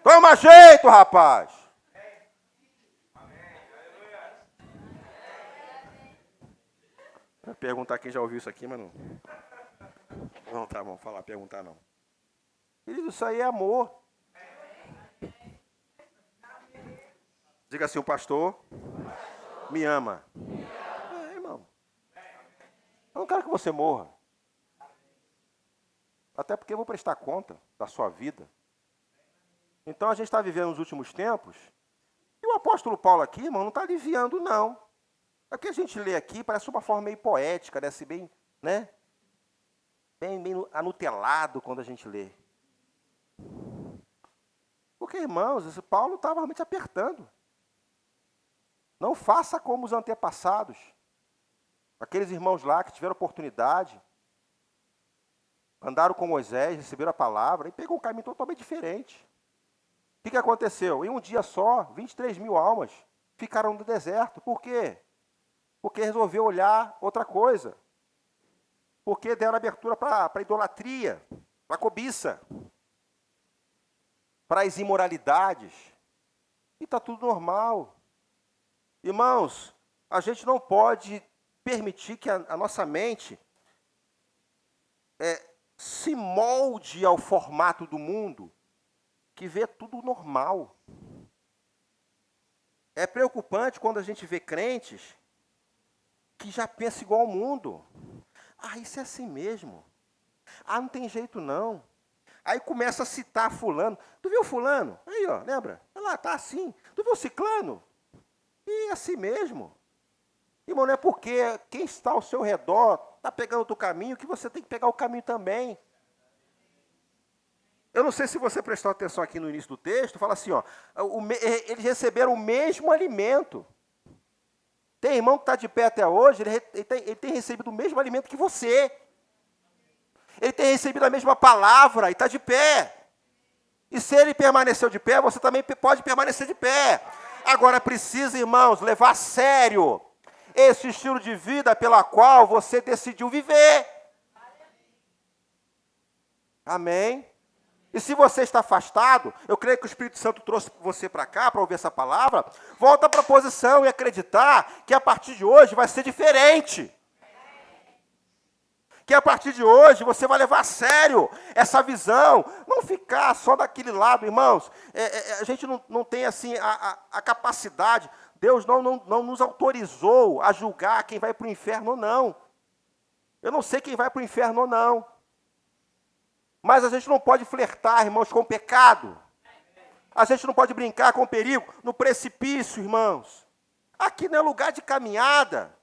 Toma jeito, rapaz! Vou perguntar quem já ouviu isso aqui, mas não. Não, tá bom, falar, perguntar não. Querido, isso aí é amor. Diga assim, o pastor me ama. É, irmão. Eu não quero que você morra. Até porque eu vou prestar conta da sua vida. Então a gente está vivendo nos últimos tempos. E o apóstolo Paulo aqui, irmão, não está aliviando, não. O que a gente lê aqui parece uma forma meio poética, né? Assim, bem, né? Bem anutelado quando a gente lê. Porque, irmãos, esse Paulo estava realmente apertando. Não faça como os antepassados. Aqueles irmãos lá que tiveram oportunidade, andaram com Moisés, receberam a palavra e pegou um caminho totalmente diferente. O que aconteceu? Em um dia só, 23 mil almas ficaram no deserto. Por quê? Porque resolveu olhar outra coisa. Porque deram abertura para a idolatria, para a cobiça, para as imoralidades. E está tudo normal. Irmãos, a gente não pode permitir que a nossa mente se molde ao formato do mundo, que vê tudo normal. É preocupante quando a gente vê crentes que já pensam igual ao mundo. Ah, isso é assim mesmo. Ah, não tem jeito não. Aí começa a citar fulano. Tu viu fulano? Aí, ó, lembra? Olha lá, tá assim. Tu viu ciclano? E é assim mesmo. Irmão, não é porque quem está ao seu redor está pegando o teu caminho que você tem que pegar o caminho também. Eu não sei se você prestou atenção aqui no início do texto, fala assim, ó, eles receberam o mesmo alimento. Tem irmão que está de pé até hoje, ele tem recebido o mesmo alimento que você. Ele tem recebido a mesma palavra e está de pé. E se ele permaneceu de pé, você também pode permanecer de pé. Agora precisa, irmãos, levar a sério esse estilo de vida pela qual você decidiu viver. Amém? E se você está afastado, eu creio que o Espírito Santo trouxe você para cá, para ouvir essa palavra, volta para a posição e acreditar que a partir de hoje vai ser diferente. Que a partir de hoje você vai levar a sério essa visão, não ficar só daquele lado, irmãos. A gente não tem assim a capacidade, Deus não nos autorizou a julgar quem vai para o inferno ou não. Eu não sei quem vai para o inferno ou não. Mas a gente não pode flertar, irmãos, com o pecado. A gente não pode brincar com o perigo no precipício, irmãos. Aqui não é lugar de caminhada.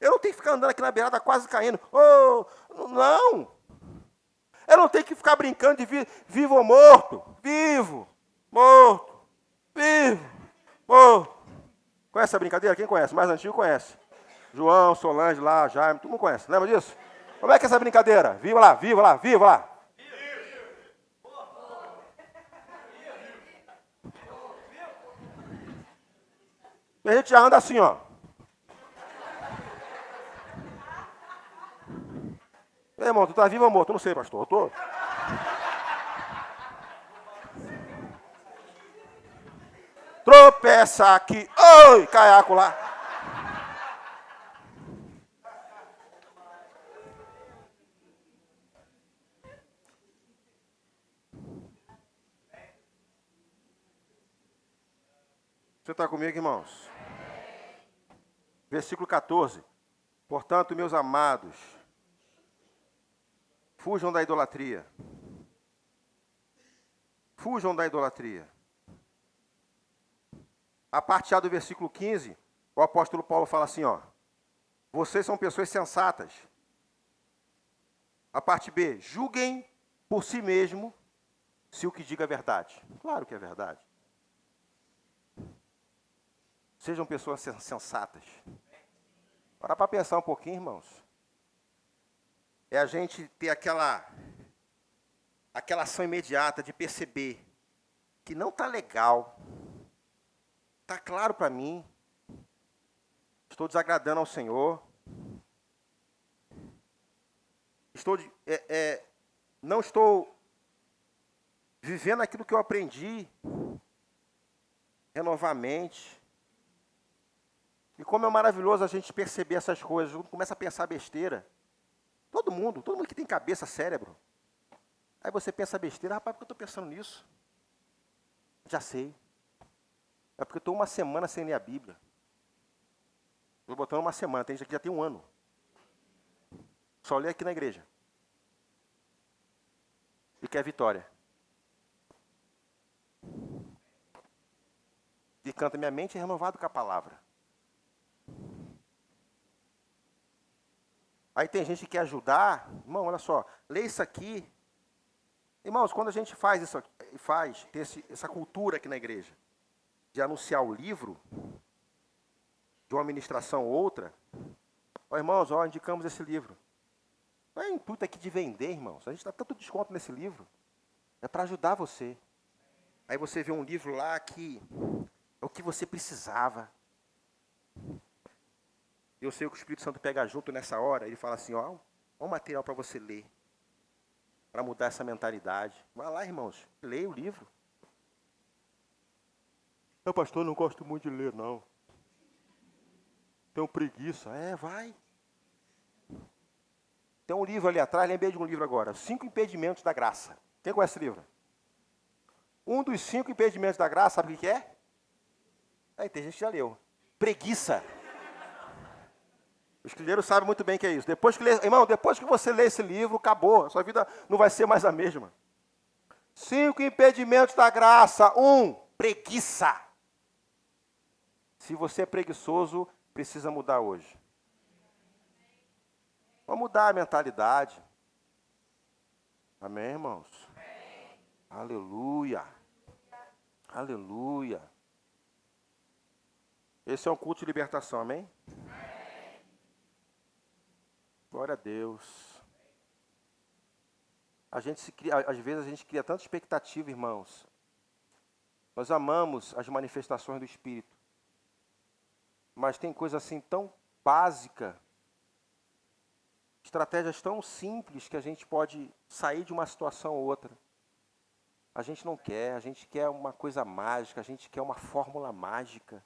Eu não tenho que ficar andando aqui na beirada quase caindo. Oh, não. Eu não tenho que ficar brincando de vivo ou morto. Vivo, morto, vivo, morto. Conhece essa brincadeira? Quem conhece? Mais antigo conhece. João, Solange lá, Jaime, todo mundo conhece. Lembra disso? Como é que é essa brincadeira? Viva lá, viva lá, viva lá. E a gente já anda assim, ó. Ei, irmão, tu tá vivo ou morto? Eu não sei, pastor. Eu tô. Tropeça aqui. Oi, caiaco lá. Você está comigo, irmãos? Versículo 14. Portanto, meus amados, fujam da idolatria. Fujam da idolatria. A parte A do versículo 15, o apóstolo Paulo fala assim, ó. Vocês são pessoas sensatas. A parte B, julguem por si mesmo se o que diga é verdade. Claro que é verdade. Sejam pessoas sensatas. Para pensar um pouquinho, irmãos. É a gente ter aquela ação imediata de perceber que não está legal. Está claro para mim. Estou desagradando ao Senhor. Não estou vivendo aquilo que eu aprendi. Renovar a mente. E como é maravilhoso a gente perceber essas coisas. Quando começa a pensar besteira. Todo mundo que tem cabeça, cérebro. Aí você pensa besteira. Rapaz, por que eu estou pensando nisso? Já sei. É porque eu estou uma semana sem ler a Bíblia. Estou botando uma semana, tem gente que já tem um ano. Só lê aqui na igreja. E quer vitória. E canta, minha mente é renovada com a palavra. Aí tem gente que quer ajudar. Irmão, olha só, lê isso aqui. Irmãos, quando a gente faz isso, tem essa cultura aqui na igreja, de anunciar o livro, de uma ministração ou outra, ó, irmãos, ó, indicamos esse livro. Não é intuito aqui de vender, irmãos. A gente dá tanto desconto nesse livro. É para ajudar você. Aí você vê um livro lá que é o que você precisava. Eu sei que o Espírito Santo pega junto nessa hora, ele fala assim, ó um material para você ler. Para mudar essa mentalidade. Vai lá, irmãos, leia o livro. Meu pastor, não gosto muito de ler, não. Tenho preguiça. Vai. Tem um livro ali atrás, lembrei de um livro agora. 5 Impedimentos da Graça. Quem conhece esse livro? Um dos 5 impedimentos da graça, sabe o que é? Aí tem gente que já leu. Preguiça. Os que leram sabem muito bem o que é isso. Irmão, depois que você lê esse livro, acabou. A sua vida não vai ser mais a mesma. 5 impedimentos da graça. 1, preguiça. Se você é preguiçoso, precisa mudar hoje. Vamos mudar a mentalidade. Amém, irmãos? Amém. Aleluia. Aleluia. Esse é um culto de libertação, amém? Amém. Glória a Deus. Às vezes a gente cria tanta expectativa, irmãos. Nós amamos as manifestações do Espírito. Mas tem coisa assim tão básica, estratégias tão simples que a gente pode sair de uma situação ou outra. A gente não quer, a gente quer uma coisa mágica, a gente quer uma fórmula mágica.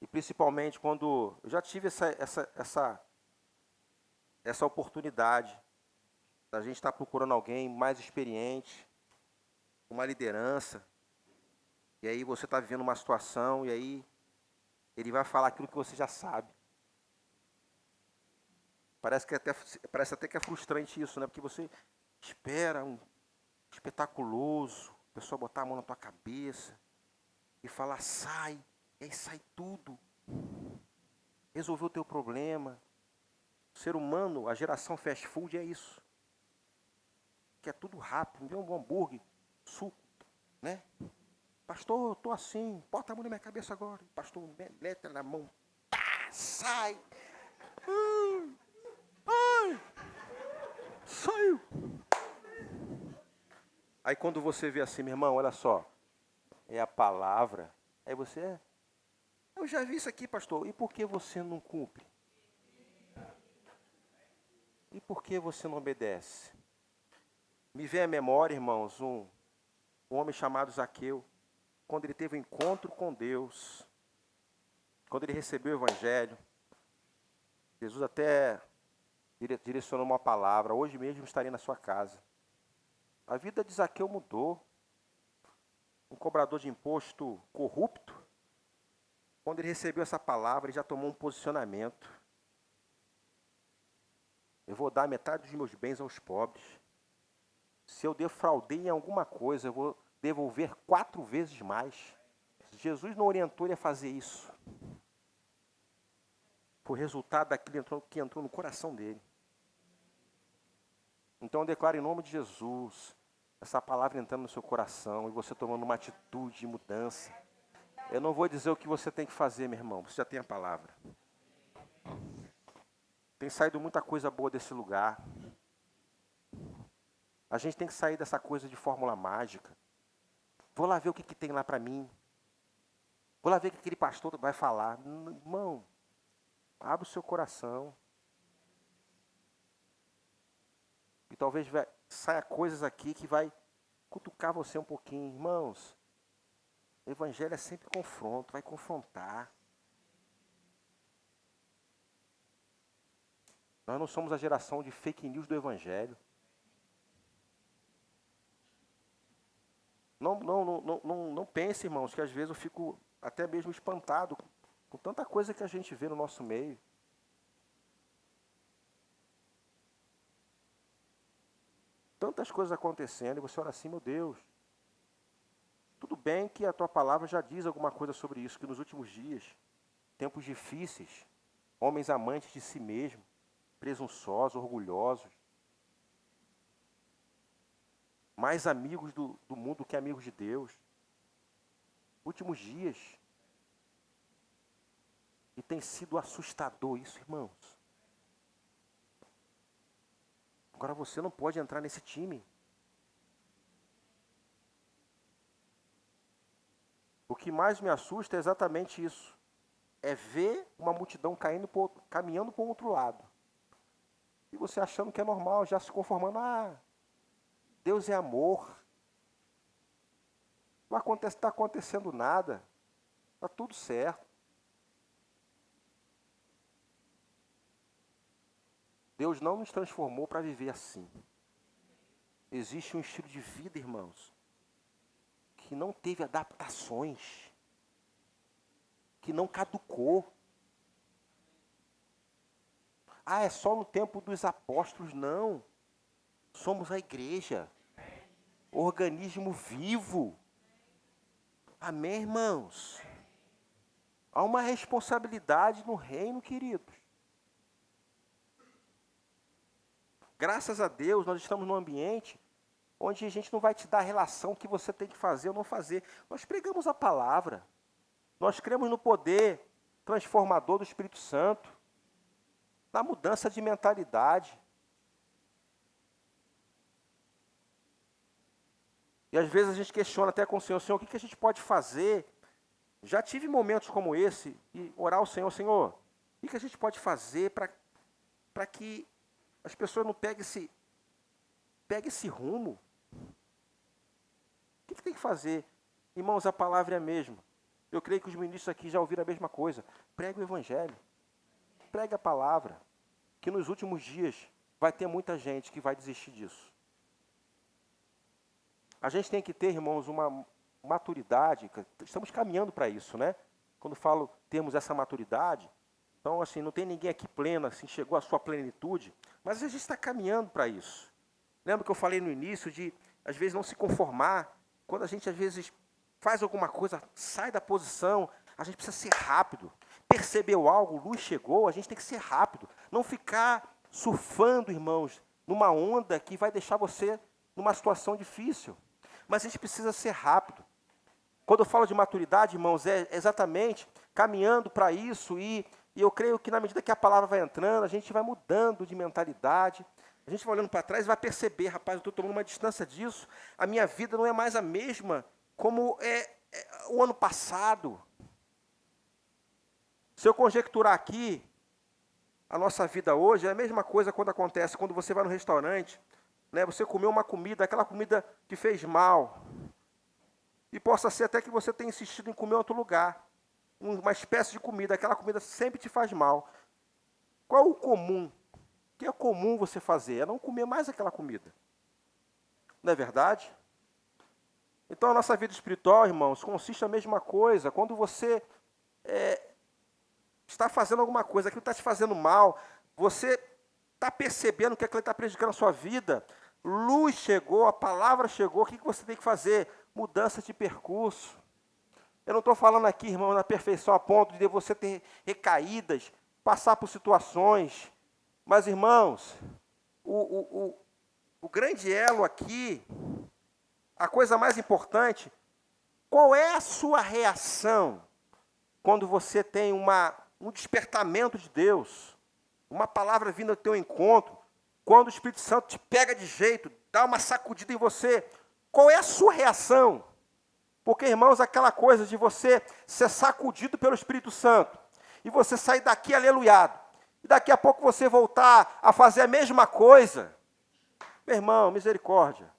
E principalmente quando eu já tive essa oportunidade da gente estar procurando alguém mais experiente, uma liderança, e aí você está vivendo uma situação, e aí ele vai falar aquilo que você já sabe. Parece até que é frustrante isso, né? Porque você espera um espetaculoso, a pessoa botar a mão na tua cabeça e falar, sai, e aí sai tudo. Resolveu o teu problema. O ser humano, a geração fast food é isso. Que é tudo rápido, um hambúrguer, suco, né? Pastor, estou assim, bota a mão na minha cabeça agora. Pastor, letra na mão, tá, sai. Ai, saiu. Aí quando você vê assim, meu irmão, olha só, é a palavra. Aí você, eu já vi isso aqui, pastor, e por que você não cumpre? E por que você não obedece? Me vem à memória, irmãos, um homem chamado Zaqueu, quando ele teve um encontro com Deus, quando ele recebeu o Evangelho, Jesus até direcionou uma palavra, hoje mesmo estarei na sua casa. A vida de Zaqueu mudou. Um cobrador de imposto corrupto, quando ele recebeu essa palavra, ele já tomou um posicionamento. Eu vou dar metade dos meus bens aos pobres. Se eu defraudei em alguma coisa, eu vou devolver 4 vezes mais. Jesus não orientou ele a fazer isso. Foi resultado daquilo que entrou no coração dele. Então eu declaro em nome de Jesus, essa palavra entrando no seu coração e você tomando uma atitude de mudança. Eu não vou dizer o que você tem que fazer, meu irmão, você já tem a palavra. Tem saído muita coisa boa desse lugar. A gente tem que sair dessa coisa de fórmula mágica. Vou lá ver o que tem lá para mim. Vou lá ver o que aquele pastor vai falar. Irmão, abre o seu coração. E talvez saia coisas aqui que vai cutucar você um pouquinho. Irmãos, o evangelho é sempre confronto, vai confrontar. Nós não somos a geração de fake news do evangelho. Não pense, irmãos, que às vezes eu fico até mesmo espantado com tanta coisa que a gente vê no nosso meio. Tantas coisas acontecendo, e você olha assim, meu Deus. Tudo bem que a tua palavra já diz alguma coisa sobre isso, que nos últimos dias, tempos difíceis, homens amantes de si mesmos, presunçosos, orgulhosos, mais amigos do mundo que amigos de Deus. Últimos dias. E tem sido assustador isso, irmãos. Agora você não pode entrar nesse time. O que mais me assusta é exatamente isso. É ver uma multidão caminhando para o outro lado. E você achando que é normal, já se conformando. Deus é amor. Não está acontecendo nada. Está tudo certo. Deus não nos transformou para viver assim. Existe um estilo de vida, irmãos, que não teve adaptações, que não caducou. É só no tempo dos apóstolos, não. Somos a igreja, organismo vivo. Amém, irmãos? Há uma responsabilidade no reino, queridos. Graças a Deus, nós estamos num ambiente onde a gente não vai te dar a relação que você tem que fazer ou não fazer. Nós pregamos a palavra. Nós cremos no poder transformador do Espírito Santo, na mudança de mentalidade. E às vezes a gente questiona até com o Senhor, o que a gente pode fazer? Já tive momentos como esse, e orar ao Senhor, Senhor, o que a gente pode fazer para que as pessoas não peguem esse rumo? O que tem que fazer? Irmãos, a palavra é a mesma. Eu creio que os ministros aqui já ouviram a mesma coisa. Pregue o evangelho. Pregue a palavra. Que nos últimos dias vai ter muita gente que vai desistir disso. A gente tem que ter, irmãos, uma maturidade. Estamos caminhando para isso, né? Quando falo termos essa maturidade, então, assim, não tem ninguém aqui pleno, assim, chegou à sua plenitude, mas a gente está caminhando para isso. Lembra que eu falei no início de, às vezes, não se conformar? Quando a gente, às vezes, faz alguma coisa, sai da posição, a gente precisa ser rápido. Percebeu algo, luz chegou, a gente tem que ser rápido. Não ficar surfando, irmãos, numa onda que vai deixar você numa situação difícil. Mas a gente precisa ser rápido. Quando eu falo de maturidade, irmãos, é exatamente caminhando para isso e eu creio que na medida que a palavra vai entrando, a gente vai mudando de mentalidade. A gente vai olhando para trás e vai perceber, rapaz, eu estou tomando uma distância disso. A minha vida não é mais a mesma como o ano passado. Se eu conjecturar aqui, a nossa vida hoje é a mesma coisa quando acontece, quando você vai no restaurante, né, você comeu uma comida, aquela comida te fez mal. E possa ser até que você tenha insistido em comer em outro lugar. Uma espécie de comida, aquela comida sempre te faz mal. Qual o comum? O que é comum você fazer? É não comer mais aquela comida. Não é verdade? Então, a nossa vida espiritual, irmãos, consiste a mesma coisa. Quando você está fazendo alguma coisa, aquilo está te fazendo mal, você está percebendo que aquilo está prejudicando a sua vida, luz chegou, a palavra chegou, o que você tem que fazer? Mudança de percurso. Eu não estou falando aqui, irmão, na perfeição a ponto de você ter recaídas, passar por situações. Mas, irmãos, o grande elo aqui, a coisa mais importante, qual é a sua reação quando você tem um despertamento de Deus, uma palavra vindo ao teu encontro, quando o Espírito Santo te pega de jeito, dá uma sacudida em você, qual é a sua reação? Porque, irmãos, aquela coisa de você ser sacudido pelo Espírito Santo, e você sair daqui aleluiado, e daqui a pouco você voltar a fazer a mesma coisa, meu irmão, misericórdia.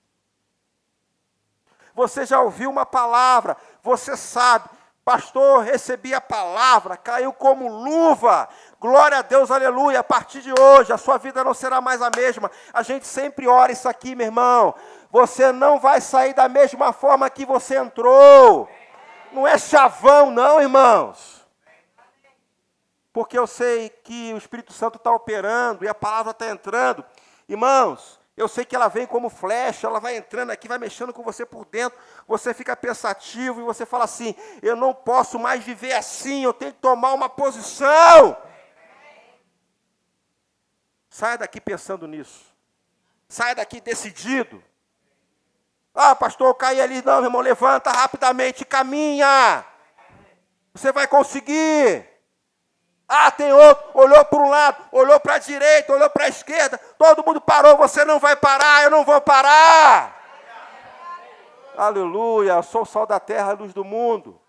Você já ouviu uma palavra, você sabe, pastor, recebi a palavra, caiu como luva, glória a Deus, aleluia, a partir de hoje a sua vida não será mais a mesma. A gente sempre ora isso aqui, meu irmão, você não vai sair da mesma forma que você entrou, não é chavão não, irmãos, porque eu sei que o Espírito Santo está operando e a palavra está entrando, irmãos. Eu sei que ela vem como flecha, ela vai entrando aqui, vai mexendo com você por dentro, você fica pensativo e você fala assim, eu não posso mais viver assim, eu tenho que tomar uma posição. Saia daqui pensando nisso. Saia daqui decidido. Ah, pastor, eu caí ali. Não, meu irmão, levanta rapidamente, caminha. Você vai conseguir. Ah, tem outro, olhou para um lado, olhou para a direita, olhou para a esquerda, todo mundo parou, você não vai parar, eu não vou parar. Aleluia, eu sou o sal da terra, a luz do mundo.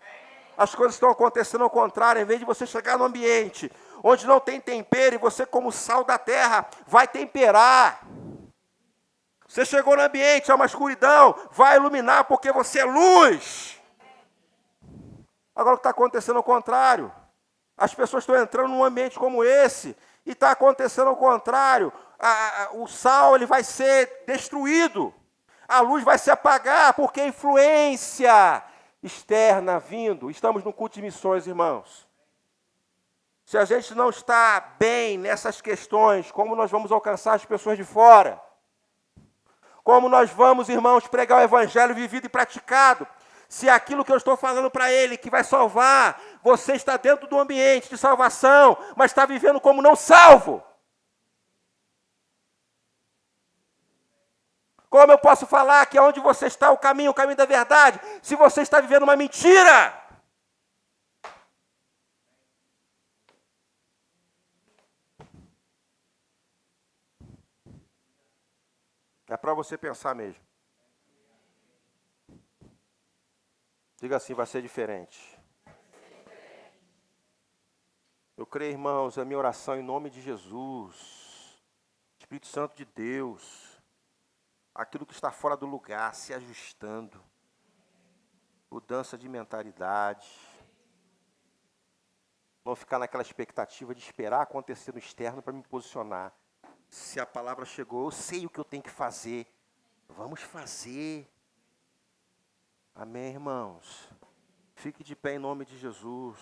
As coisas estão acontecendo ao contrário, em vez de você chegar no ambiente onde não tem tempero, e você como sal da terra vai temperar. Você chegou no ambiente, é uma escuridão, vai iluminar porque você é luz. Agora o que está acontecendo ao contrário? As pessoas estão entrando num ambiente como esse, e está acontecendo ao contrário. O sal ele vai ser destruído, a luz vai se apagar, porque a influência externa vindo. Estamos no culto de missões, irmãos. Se a gente não está bem nessas questões, como nós vamos alcançar as pessoas de fora? Como nós vamos, irmãos, pregar o evangelho vivido e praticado? Se aquilo que eu estou falando para ele, que vai salvar, você está dentro do ambiente de salvação, mas está vivendo como não salvo. Como eu posso falar que onde você está o caminho da verdade, se você está vivendo uma mentira? É para você pensar mesmo. Diga assim, vai ser diferente. Eu creio, irmãos, a minha oração em nome de Jesus. Espírito Santo de Deus. Aquilo que está fora do lugar, se ajustando. Mudança de mentalidade. Não ficar naquela expectativa de esperar acontecer no externo para me posicionar. Se a palavra chegou, eu sei o que eu tenho que fazer. Vamos fazer. Amém, irmãos? Fique de pé em nome de Jesus.